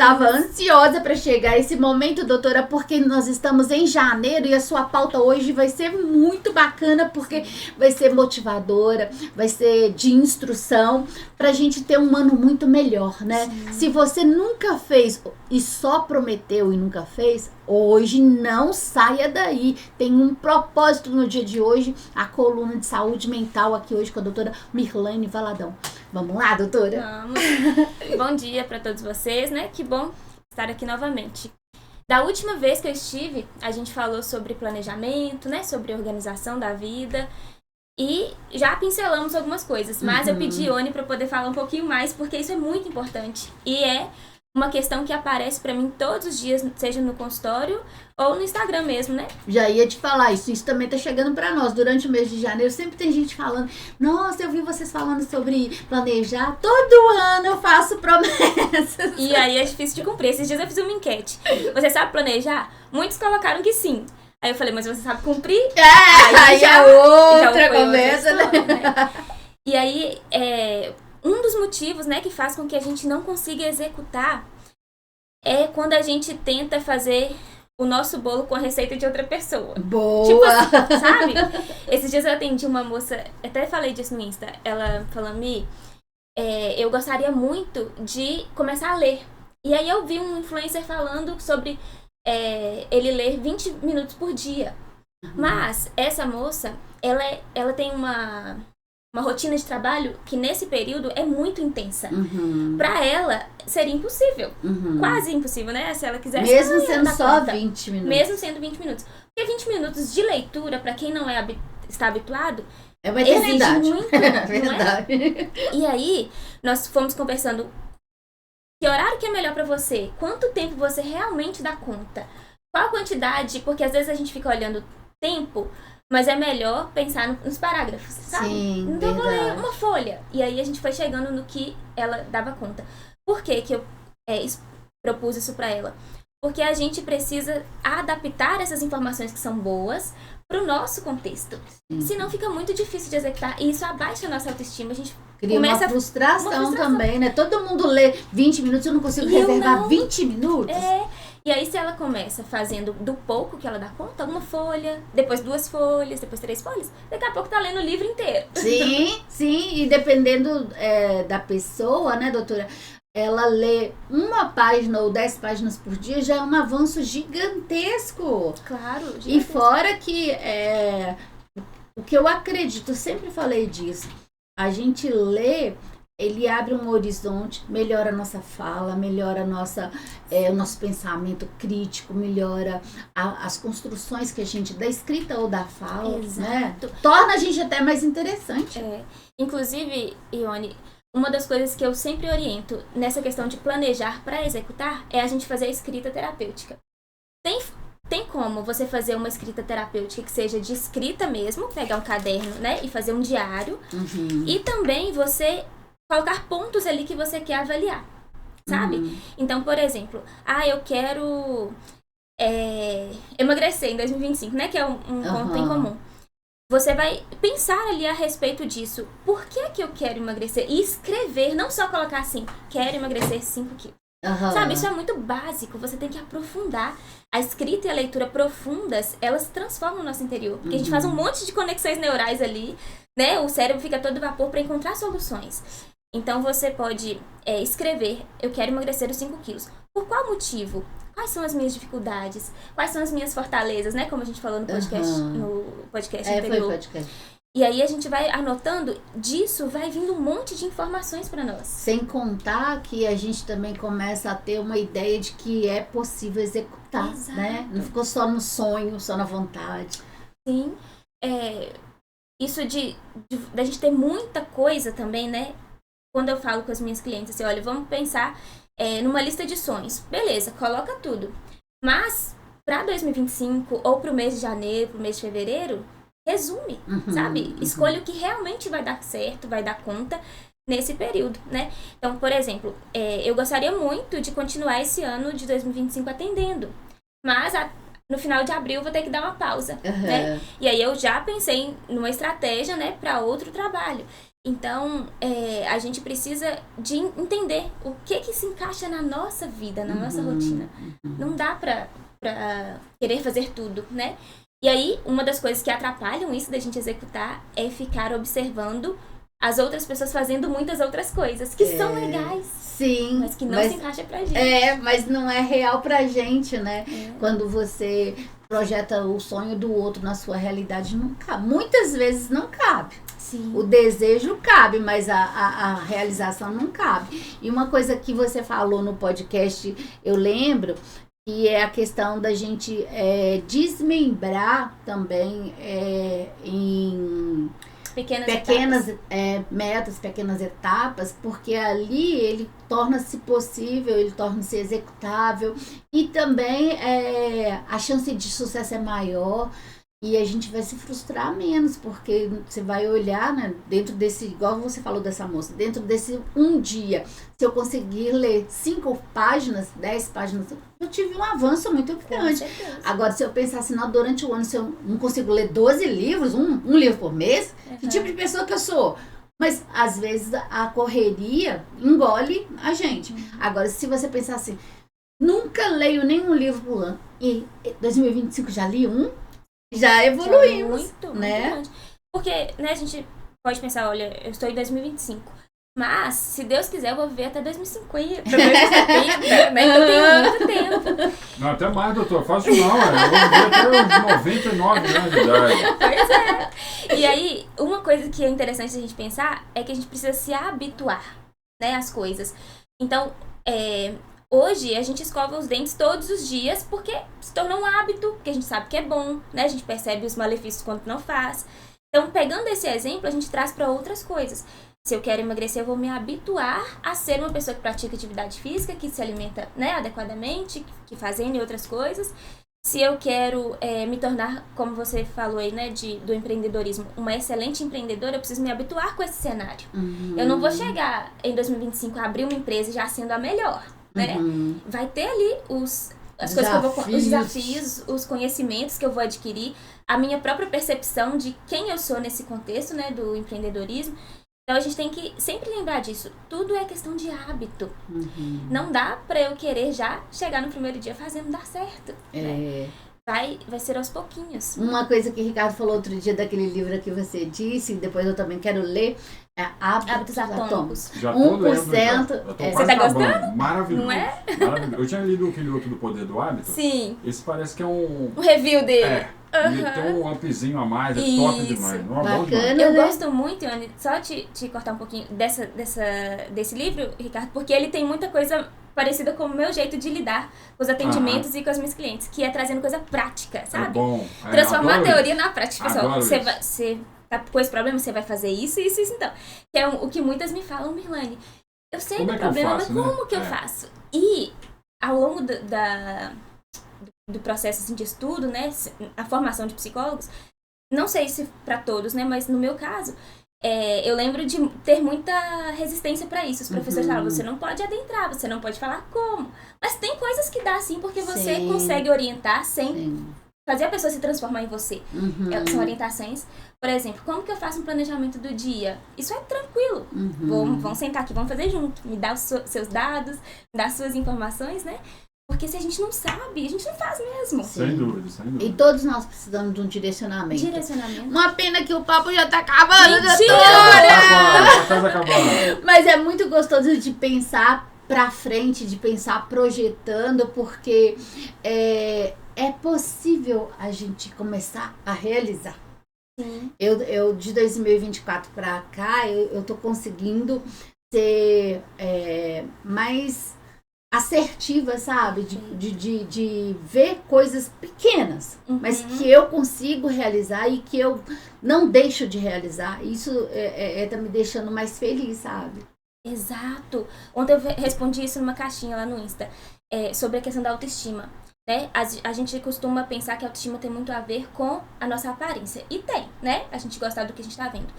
estava ansiosa para chegar esse momento, doutora, porque nós estamos em janeiro e a sua pauta hoje vai ser muito bacana, porque vai ser motivadora, vai ser de instrução, para a gente ter um ano muito melhor, né? Sim. Se você nunca fez e só prometeu e nunca fez, hoje não saia daí. Tem um propósito no dia de hoje, a coluna de saúde mental aqui hoje com a doutora Mirlane Valadão. Vamos lá, doutora? Vamos. Bom dia para todos vocês, né? Que bom estar aqui novamente. Da última vez que eu estive, a gente falou sobre planejamento, né? Sobre organização da vida. E já pincelamos algumas coisas, mas eu pedi Ione para poder falar um pouquinho mais, porque isso é muito importante. E é uma questão que aparece para mim todos os dias, seja no consultório ou no Instagram mesmo, né? Já ia te falar isso também tá chegando para nós. Durante o mês de janeiro sempre tem gente falando, nossa, eu vi vocês falando sobre planejar, todo ano eu faço promessas. E aí é difícil de cumprir. Esses dias eu fiz uma enquete. Você sabe planejar? Muitos colocaram que sim. Aí eu falei, mas você sabe cumprir? Aí já outra conversa, né? E aí, um dos motivos, né, que faz com que a gente não consiga executar é quando a gente tenta fazer o nosso bolo com a receita de outra pessoa. Boa! Tipo assim, sabe? Esses dias eu atendi uma moça, até falei disso no Insta, ela falando, Mi, eu gostaria muito de começar a ler. E aí eu vi um influencer falando sobre ele ler 20 minutos por dia. Mas essa moça, ela tem uma rotina de trabalho que nesse período é muito intensa. Pra ela, seria impossível. Quase impossível, né? Se ela quisesse... Mesmo sendo só 20 minutos. Mesmo sendo 20 minutos. Porque 20 minutos de leitura, pra quem não está habituado, é uma eternidade. Exige muito, Verdade. Não é? E aí, nós fomos conversando... Que horário que é melhor pra você? Quanto tempo você realmente dá conta? Qual a quantidade? Porque às vezes a gente fica olhando tempo, mas é melhor pensar nos parágrafos, sabe? Sim, então verdade. eu vou ler uma folha. E aí a gente foi chegando no que ela dava conta. Por que eu propus isso pra ela? Porque a gente precisa adaptar essas informações que são boas pro nosso contexto. Senão fica muito difícil de executar. E isso abaixa a nossa autoestima. A gente cria uma frustração também, né? Todo mundo lê 20 minutos, eu não consigo reservar 20 minutos. E aí se ela começa fazendo do pouco que ela dá conta, uma folha, depois 2 folhas, depois 3 folhas, daqui a pouco tá lendo o livro inteiro. Sim, e dependendo da pessoa, né, doutora? Ela lê 1 página ou 10 páginas por dia, já é um avanço gigantesco. Claro, gigantesco. E fora que o que eu acredito, eu sempre falei disso, a gente lê, ele abre um horizonte, melhora a nossa fala, melhora o nosso pensamento crítico, melhora as construções que a gente da escrita ou da fala, né? Torna a gente até mais interessante. Inclusive, Ione, uma das coisas que eu sempre oriento nessa questão de planejar para executar é a gente fazer a escrita terapêutica. Tem como você fazer uma escrita terapêutica que seja de escrita mesmo, pegar um caderno, né, e fazer um diário. E também você colocar pontos ali que você quer avaliar, sabe? Então, por exemplo, eu quero emagrecer em 2025, né, que é um ponto em comum. Você vai pensar ali a respeito disso. Por que eu quero emagrecer? E escrever, não só colocar assim, quero emagrecer 5 quilos. Sabe, isso é muito básico, você tem que aprofundar. A escrita e a leitura profundas, elas transformam o nosso interior. Porque a gente faz um monte de conexões neurais ali, né? O cérebro fica todo vapor para encontrar soluções. Então você pode escrever, eu quero emagrecer os 5 quilos. Por qual motivo? Quais são as minhas dificuldades? Quais são as minhas fortalezas, né? Como a gente falou no podcast anterior. Foi podcast. E aí a gente vai anotando, disso vai vindo um monte de informações para nós. Sem contar que a gente também começa a ter uma ideia de que é possível executar, né? Não ficou só no sonho, só na vontade. Sim. Isso da gente ter muita coisa também, né? Quando eu falo com as minhas clientes, assim, olha, vamos pensar numa lista de sonhos. Beleza, coloca tudo. Mas, para 2025, ou para o mês de janeiro, para o mês de fevereiro, resume, sabe? Escolha o que realmente vai dar certo, vai dar conta nesse período, né? Então, por exemplo, eu gostaria muito de continuar esse ano de 2025 atendendo. Mas, no final de abril, vou ter que dar uma pausa, né? E aí, eu já pensei numa estratégia, né, para outro trabalho. Então, a gente precisa de entender o que se encaixa na nossa vida, na nossa rotina. Não dá pra querer fazer tudo, né? E aí, uma das coisas que atrapalham isso da gente executar é ficar observando as outras pessoas fazendo muitas outras coisas que são legais. Sim. Mas que não se encaixa pra gente. Mas não é real pra gente, né? Quando você projeta o sonho do outro na sua realidade, não cabe. Muitas vezes não cabe. Sim. O desejo cabe, mas a realização não cabe. E uma coisa que você falou no podcast, eu lembro, que é a questão da gente desmembrar também em pequenas metas, pequenas etapas, porque ali ele torna-se possível, ele torna-se executável e também a chance de sucesso é maior. E a gente vai se frustrar menos, porque você vai olhar, né, dentro desse, igual você falou dessa moça, dentro desse um dia, se eu conseguir ler 5 páginas, 10 páginas, eu tive um avanço muito grande. Agora, se eu pensar assim, não, durante o ano, se eu não consigo ler 12 livros, um livro por mês, que tipo de pessoa que eu sou? Mas, às vezes, a correria engole a gente. Agora, se você pensar assim, nunca leio nenhum livro por ano, e 2025 já li um, já evoluímos, muito, né? Muito. Porque, né, a gente pode pensar, olha, eu estou em 2025, mas, se Deus quiser, eu vou viver até 2050, 2070, né? Então tem muito tempo. Não, até mais, doutor, fácil não, eu vou viver até os 99 anos de idade. Pois é. E aí, uma coisa que é interessante a gente pensar é que a gente precisa se habituar, né, às coisas. Então, hoje a gente escova os dentes todos os dias porque se tornou um hábito, porque a gente sabe que é bom, né? A gente percebe os malefícios quando não faz. Então, pegando esse exemplo, a gente traz para outras coisas. Se eu quero emagrecer, eu vou me habituar a ser uma pessoa que pratica atividade física, que se alimenta, né, adequadamente, que faz N outras coisas. Se eu quero me tornar, como você falou aí, né, do empreendedorismo, uma excelente empreendedora, eu preciso me habituar com esse cenário. Eu não vou chegar em 2025 a abrir uma empresa já sendo a melhor. Né? Vai ter ali os desafios, os conhecimentos que eu vou adquirir, a minha própria percepção de quem eu sou nesse contexto, né, do empreendedorismo. Então a gente tem que sempre lembrar disso. Tudo é questão de hábito. Não dá pra eu querer já chegar no primeiro dia fazendo dar certo. Né? Vai ser aos pouquinhos. Uma coisa que o Ricardo falou outro dia daquele livro que você disse, e depois eu também quero ler, Hábitos Atômicos. Já 1%. Você tá gostando? Maravilhoso. Não é? Maravilhoso. Eu tinha lido aquele outro do Poder do Hábito. Sim. Esse parece que é um... O review dele. Ele tem um upzinho a mais, é top demais. Não, bacana, eu gosto muito, Ione, só te cortar um pouquinho desse livro, Ricardo, porque ele tem muita coisa parecida com o meu jeito de lidar com os atendimentos e com as minhas clientes, que é trazendo coisa prática, sabe? É bom. Transformar a teoria na prática, pessoal. Você tá com esse problema, você vai fazer isso, isso, isso, então. Que é o que muitas me falam, Mirlane. Eu sei do problema, mas como que eu faço? E ao longo do processo assim, de estudo, né, a formação de psicólogos, não sei se para todos, né, mas no meu caso, eu lembro de ter muita resistência para isso. Os professores falavam, você não pode adentrar, você não pode falar como. Mas tem coisas que dá sim, porque você consegue orientar sem fazer a pessoa se transformar em você. São orientações. Por exemplo, como que eu faço um planejamento do dia? Isso é tranquilo. Vamos sentar aqui, vamos fazer junto. Me dá os seus dados, me dá as suas informações, né? Porque se a gente não sabe, a gente não faz mesmo. Sem dúvida, sem dúvida. E todos nós precisamos de um direcionamento. Uma pena que o papo já tá acabando, Tá quase acabando. Mas é muito gostoso de pensar pra frente, de pensar projetando, porque é possível a gente começar a realizar. Sim. Eu de 2024 pra cá, eu tô conseguindo ser mais assertiva, sabe? De ver coisas pequenas, mas que eu consigo realizar e que eu não deixo de realizar. Isso tá me deixando mais feliz, sabe? Exato. Ontem eu respondi isso numa caixinha lá no Insta, sobre a questão da autoestima. Né? A gente costuma pensar que a autoestima tem muito a ver com a nossa aparência. E tem, né? A gente gosta do que a gente tá vendo.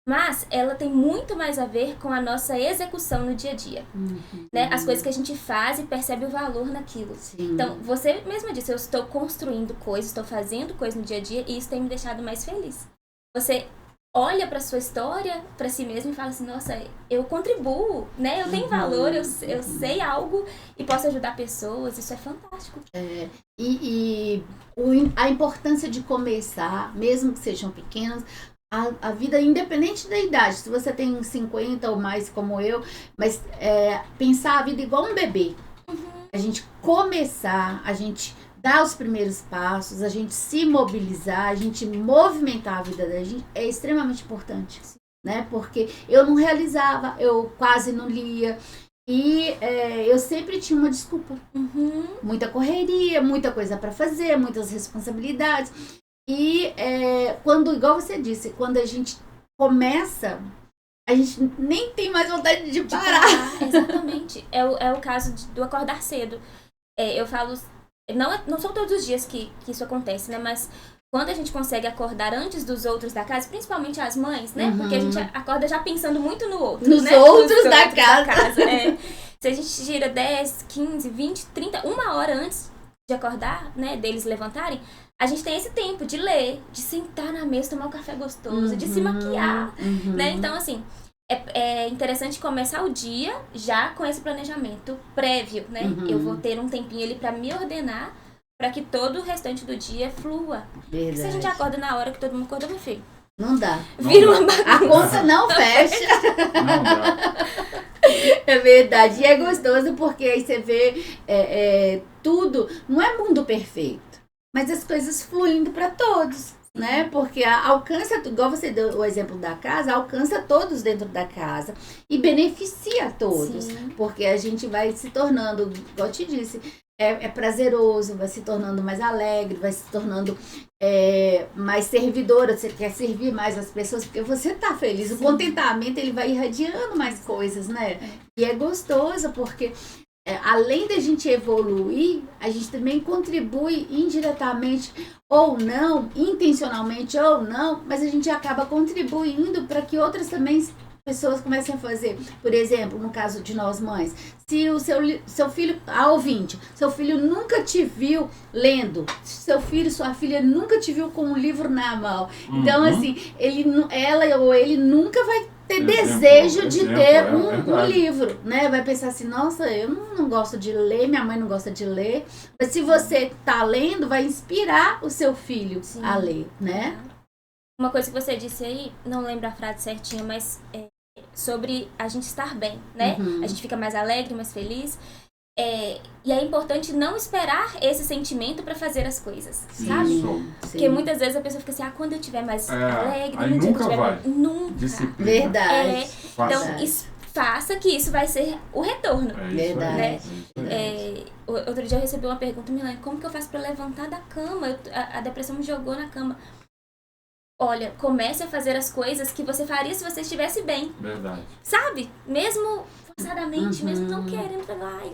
Mas ela tem muito mais a ver com a nossa execução no dia a dia. Né? As coisas que a gente faz e percebe o valor naquilo. Sim. Então, você mesma disse, eu estou construindo coisas, estou fazendo coisas no dia a dia e isso tem me deixado mais feliz. Você olha para sua história, para si mesmo e fala assim, nossa, eu contribuo, né? Eu tenho valor, eu sei algo e posso ajudar pessoas, isso é fantástico. A importância de começar, mesmo que sejam pequenos, a vida independente da idade, se você tem 50 ou mais como eu, mas pensar a vida igual um bebê. A gente começar, a gente dar os primeiros passos, a gente se mobilizar, a gente movimentar a vida da gente é extremamente importante, né? Porque eu não realizava, eu quase não lia e eu sempre tinha uma desculpa. Muita correria, muita coisa para fazer, muitas responsabilidades. E quando, igual você disse, quando a gente começa, a gente nem tem mais vontade de parar. Exatamente. É o caso do acordar cedo. Eu falo, não são todos os dias que isso acontece, né? Mas quando a gente consegue acordar antes dos outros da casa, principalmente as mães, né? Porque a gente acorda já pensando muito no outro, Nos né? outros da casa. Se a gente gira 10, 15, 20, 30, uma hora antes de acordar, né? Deles levantarem, a gente tem esse tempo de ler, de sentar na mesa, tomar um café gostoso, de se maquiar, né? Então, assim, é interessante começar o dia já com esse planejamento prévio, né? Eu vou ter um tempinho ali pra me ordenar, pra que todo o restante do dia flua. Porque se a gente acorda na hora que todo mundo acorda, meu filho, não dá. Vira uma bagunça. A conta não fecha. Não dá. É verdade. E é gostoso porque aí você vê tudo. Não é mundo perfeito, mas as coisas fluindo para todos, né? Porque alcança, igual você deu o exemplo da casa, alcança todos dentro da casa e beneficia a todos. Sim. Porque a gente vai se tornando, igual eu te disse, é prazeroso, vai se tornando mais alegre, vai se tornando mais servidora, você quer servir mais as pessoas, porque você tá feliz. Sim. O contentamento, ele vai irradiando mais coisas, né? E é gostoso, porque além da gente evoluir, a gente também contribui indiretamente ou não, intencionalmente ou não, mas a gente acaba contribuindo para que outras também pessoas comecem a fazer. Por exemplo, no caso de nós mães, se o seu filho, ouvinte, seu filho nunca te viu lendo, seu filho, sua filha nunca te viu com um livro na mão, então assim, ela ou ele nunca vai ter desejo de ter um livro, né? Vai pensar assim, nossa, eu não gosto de ler, minha mãe não gosta de ler, mas se você tá lendo, vai inspirar o seu filho a ler, né? Uma coisa que você disse aí, não lembro a frase certinha, mas sobre a gente estar bem, né? A gente fica mais alegre, mais feliz. E é importante não esperar esse sentimento para fazer as coisas, sabe? Isso. Porque muitas vezes a pessoa fica assim, quando eu estiver mais alegre, aí no dia que eu nunca estiver vai. mais... Nunca. Disciplina. Verdade. Então, faça que isso vai ser o retorno. Verdade. Né? Outro dia eu recebi uma pergunta, Milane, como que eu faço para levantar da cama? A depressão me jogou na cama. Olha, comece a fazer as coisas que você faria se você estivesse bem. Verdade. Sabe? Mesmo forçadamente, mesmo não querendo,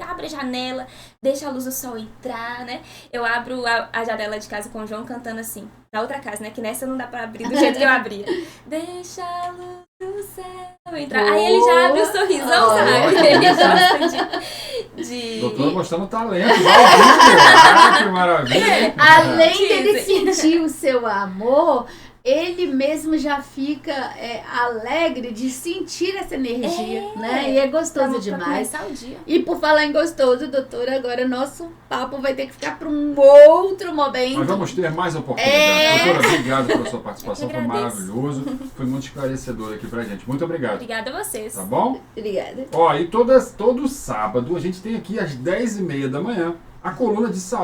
abre a janela, deixa a luz do sol entrar, né? Eu abro a janela de casa com o João cantando assim, na outra casa, né? Que nessa não dá pra abrir do jeito que eu abria. Deixa a luz do céu entrar. Aí ele já abre o sorrisão, sabe? Ele gosta de... Doutor mostrando talento, ah, que maravilha. Além dele sentir o seu amor, ele mesmo já fica alegre de sentir essa energia, né? E é gostoso demais. Pra começar o dia. E por falar em gostoso, doutora, agora nosso papo vai ter que ficar para um outro momento. Nós vamos ter mais oportunidades. Doutora, obrigado pela sua participação, foi maravilhoso. Foi muito esclarecedor aqui pra gente. Muito obrigado. Obrigada a vocês. Tá bom? Obrigada. Ó, e todo sábado a gente tem aqui às 10h30 da manhã a coluna de saúde.